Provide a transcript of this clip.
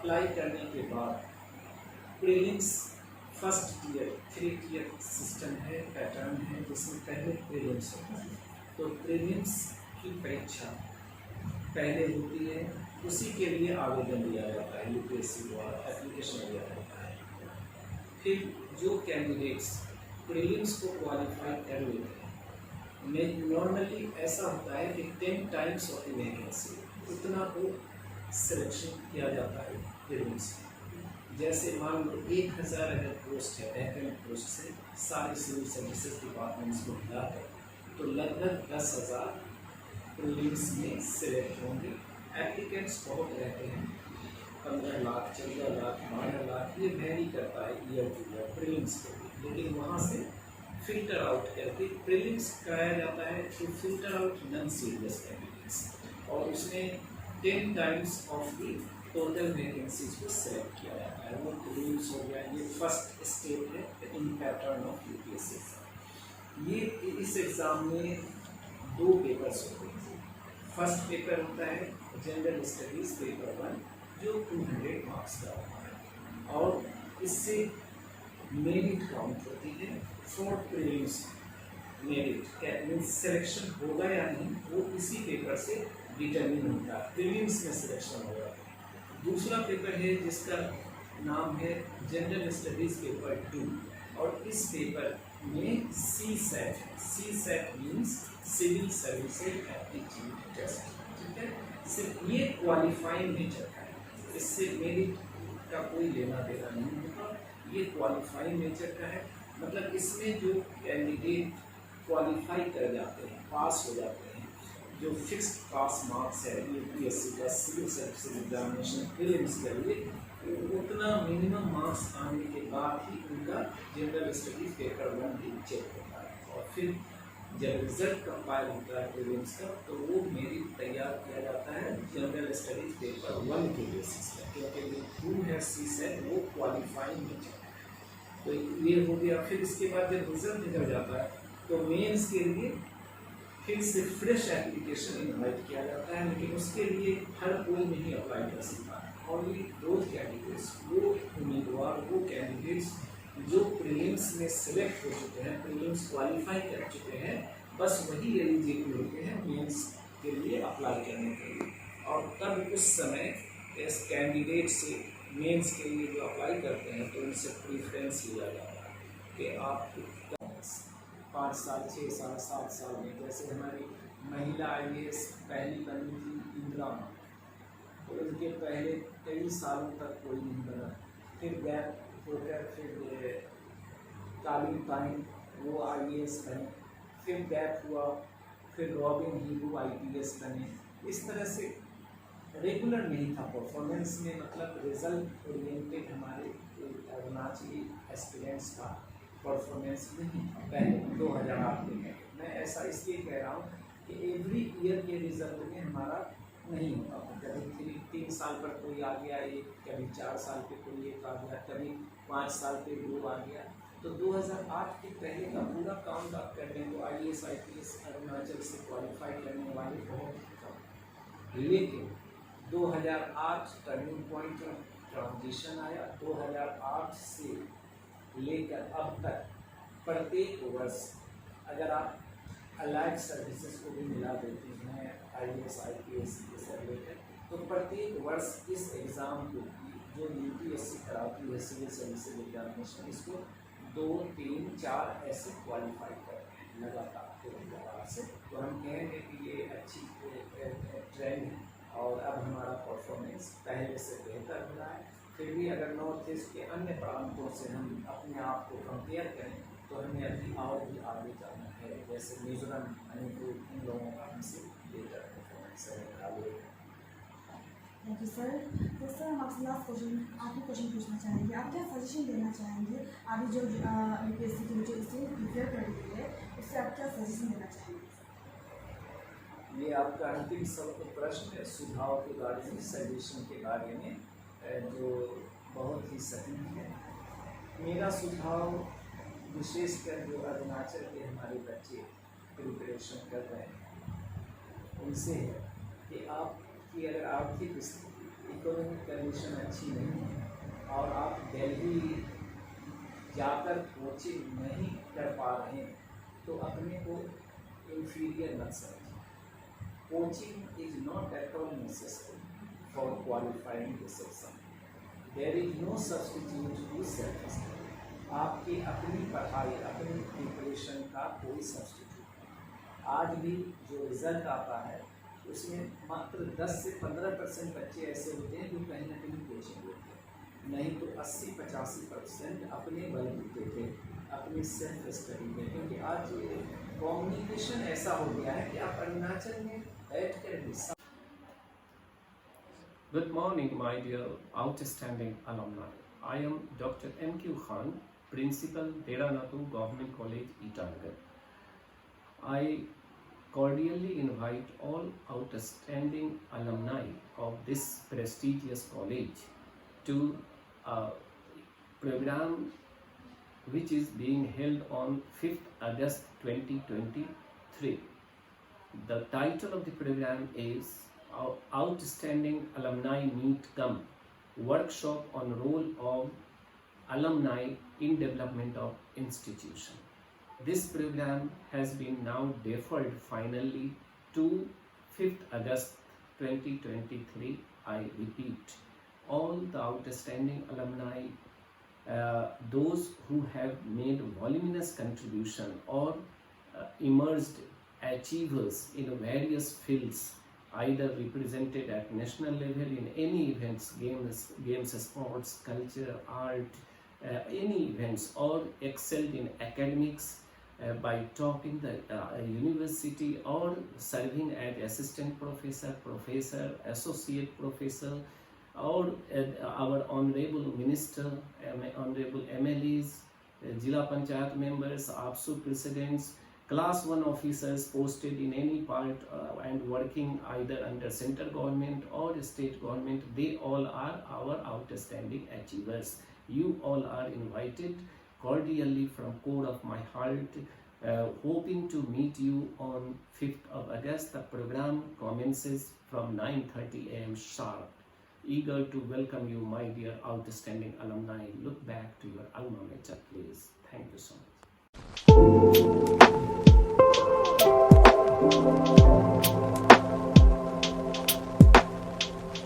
Apply करने के बाद prelims first year 3 year system है, पैटर्न है, जिसमें पहले प्रीलिम्स होता है। तो प्रीलिम्स की परीक्षा पहले होती है, उसी के लिए आवेदन दिया जाता है, यूपीएससी द्वारा एप्लीकेशन दिया जाता है। फिर जो कैंडिडेट्स प्रीलिम्स को क्वालिफाई कर लेते हैं, नॉर्मली ऐसा होता है कि 10 टाइम्स ऑफ द वैकेंसी उतना को सिलेक्शन किया जाता है प्रीलिम्स। जैसे मान लो 1000 अगर पोस्ट है, वैकेंट पोस्ट से सारे सिविल सर्विसेज डिपार्टमेंट्स को मिलाकर, तो लगभग 10,000 प्रीलिम्स में सिलेक्ट होंगे। एप्लीकेंट्स बहुत रहते हैं, 15 लाख, 14 लाख, 12 लाख, ये वेरी करता है ईयर टू ईयर प्रीलिम्स के लिए। लेकिन वहाँ से फिल्टर आउट करके प्रीलिम्स कराया जाता है to filter out non serious candidates, और उसमें 10 times of the total vacancies को सिलेक्ट किया जाता है। वो प्रीलिम्स हो गया, ये फर्स्ट स्टेप है इन पैटर्न ऑफ यूपीएससी। ये इस एग्ज़ाम में 2 पेपर्स होते हैं। फर्स्ट पेपर होता है जनरल स्टडीज़ पेपर 1, जो 200 मार्क्स का होता है, और इससे मेरिट काउंट होती है for prelims. Merit means selection होगा या नहीं, वो इसी पेपर से डिटर्मिन होता है, प्रीलिम्स में सिलेक्शन होगा। दूसरा पेपर है जिसका नाम है जनरल स्टडीज़ पेपर 2, और इस पेपर में CSAT है। CSAT means civil services aptitude test, ठीक है। सिर्फ ये क्वालिफाइंग नेचर का है, इससे मेरिट का कोई लेना देना नहीं होता, ये क्वालिफाइंग नेचर का है। मतलब इसमें जो कैंडिडेट क्वालिफाई कर जाते हैं, पास हो जाते हैं, जो फिक्स्ड पास मार्क्स है यूपीएससी का सिविल सर्विसेज एग्जामिनेशन प्रीलिम्स के लिए, उतना मिनिमम मार्क्स आने के बाद ही उनका जनरल स्टडीज पेपर 1 भी चेक होता है। और फिर जब रिजल्ट कंपायर होता है प्रीलिम्स का, तो वो मेरिट तैयार किया जाता है जनरल स्टडीज पेपर 1 के बेसिस पर, क्योंकि जो 2 है CSAT वो क्वालिफाइंग नेचर है। तो ये हो गया। फिर इसके बाद जब रिजल्ट निकल जाता है, तो मेंस के लिए फिर से फ्रेश एप्लीकेशन इनवाइट किया जाता है, लेकिन उसके लिए हर कोई नहीं अप्लाई कर सकता। ओनली दोज कैंडिडेट्स, वो उम्मीदवार, वो कैंडिडेट्स जो प्रीलिम्स में सिलेक्ट हो चुके हैं, प्रीलिम्स क्वालिफाई कर चुके हैं, बस वही एलिजिबल होते हैं मेंस के लिए अप्लाई करने के लिए। और तब उस समय इस कैंडिडेट से मेंस के लिए जो अप्लाई करते हैं, तो उनसे प्रीफ्रेंस लिया जाता है कि आप 5 साल, 6 साल, 7 साल में, जैसे हमारी महिला IAS पहली बनी थी इंदिरा, तो उनके पहले कई सालों तक कोई नहीं बना, फिर गैप होकर फिर काली टाइम वो IAS बने, फिर गैप हुआ, फिर रॉबिन हीरू IPS बने। इस तरह से रेगुलर नहीं था परफॉर्मेंस में, मतलब रिजल्ट ओरिएंटेड हमारे अरुणाचली एस्पिरेंट्स का परफॉर्मेंस नहीं था पहले 2008 में। मैं ऐसा इसलिए कह रहा हूँ कि एवरी ईयर के रिजल्ट में हमारा नहीं होता था, कभी 3 साल पर कोई आ गया एक, कभी 4 साल पे कोई एक आ गया, कभी 5 साल पे 2 आ गया। तो 2008 के पहले का पूरा काउंट आप कर लें तो IAS IPS अरुणाचल से क्वालिफाई करने वाले बहुत कम। लेकिन 2008 टर्निंग पॉइंट ट्रांजिशन आया। 2008 से लेकर अब तक प्रत्येक वर्ष, अगर आप अलाइड सर्विसेज को भी मिला देते हैं IAS IPS से रिलेटेड, तो प्रत्येक वर्ष इस एग्ज़ाम को जो UPSC कराती है सिविल सर्विसेज एग्जामिनेशन, इसको 2, 3, 4 ऐसे क्वालिफाई करते हैं लगातार 2008 से। तो हम कहेंगे कि ये अच्छी ट्रेंड है, और अब हमारा परफॉर्मेंस पहले से बेहतर हो रहा है। फिर भी अगर नॉर्थ ईस्ट के अन्य प्रांतों से हम अपने आप को कंपेयर करें, तो हमें अभी और भी आगे जाना है। जैसे मिजोरम, मणिपुर, इन लोगों का हमसे बेहतर परफॉर्मेंस है। Thank you sir. तो सर हम आपसे लास्ट क्वेश्चन पूछना चाहेंगे, आप क्या सजेशन देना चाहेंगे अभी जो UPSC के लिए जो स्टूडेंट प्रिपेयर कर रही है, उससे आप क्या सजेशन देना चाहेंगे? ये आपका अंतिम प्रश्न है सुझाव के बारे में, सजेशन के बारे में, जो बहुत ही सही है। मेरा सुझाव विशेषकर जो अरुणाचल के हमारे बच्चे प्रिपरेशन कर रहे हैं, उनसे है कि आपकी अगर आर्थिक स्थिति इकोनॉमिक कंडीशन अच्छी नहीं है और आप दिल्ली जाकर कोचिंग नहीं कर पा रहे हैं तो अपने को इंफीरियर मत समझिए। Coaching is not at all necessary for qualifying this exam. There is no substitute to self study. आपकी अपनी पढ़ाई, अपनी प्रिपरेशन का कोई सब्स्टिट्यूट नहीं। आज भी जो रिज़ल्ट आता है उसमें मात्र 10 से 15% बच्चे ऐसे होते हैं जो कहीं ना कहीं कोचिंग लेते हैं, नहीं तो 80-85% अपने बलबूते पे, अपनी सेल्फ स्टडी में। क्योंकि आज कम्युनिकेशन ऐसा हो गया है कि आप अरुणाचल में बैठ कर भी। Good morning, my dear outstanding alumni. I am Dr. M.Q. Khan, Principal, Deranatu Government College, Itanagar. I cordially invite all outstanding alumni of this prestigious college to a program which is being held on 5th August 2023. The title of the program is Outstanding Alumni Meet Come Workshop on Role of Alumni in Development of Institution. This program has been now deferred finally to 5th August 2023. I repeat, all the outstanding alumni, those who have made voluminous contribution or emerged achievers in various fields, either represented at national level in any events, games, sports, culture, art, any events, or excelled in academics by topping the university or serving as assistant professor, associate professor, or our honorable minister, honorable MLAs, Jila Panchayat members, APSU presidents, Class 1 officers posted in any part and working either under central government or state government, they all are our outstanding achievers. You all are invited cordially from core of my heart, hoping to meet you on 5th of August. The program commences from 9:30 a.m. sharp. Eager to welcome you, my dear outstanding alumni. Look back to your alma mater, please. Thank you so much.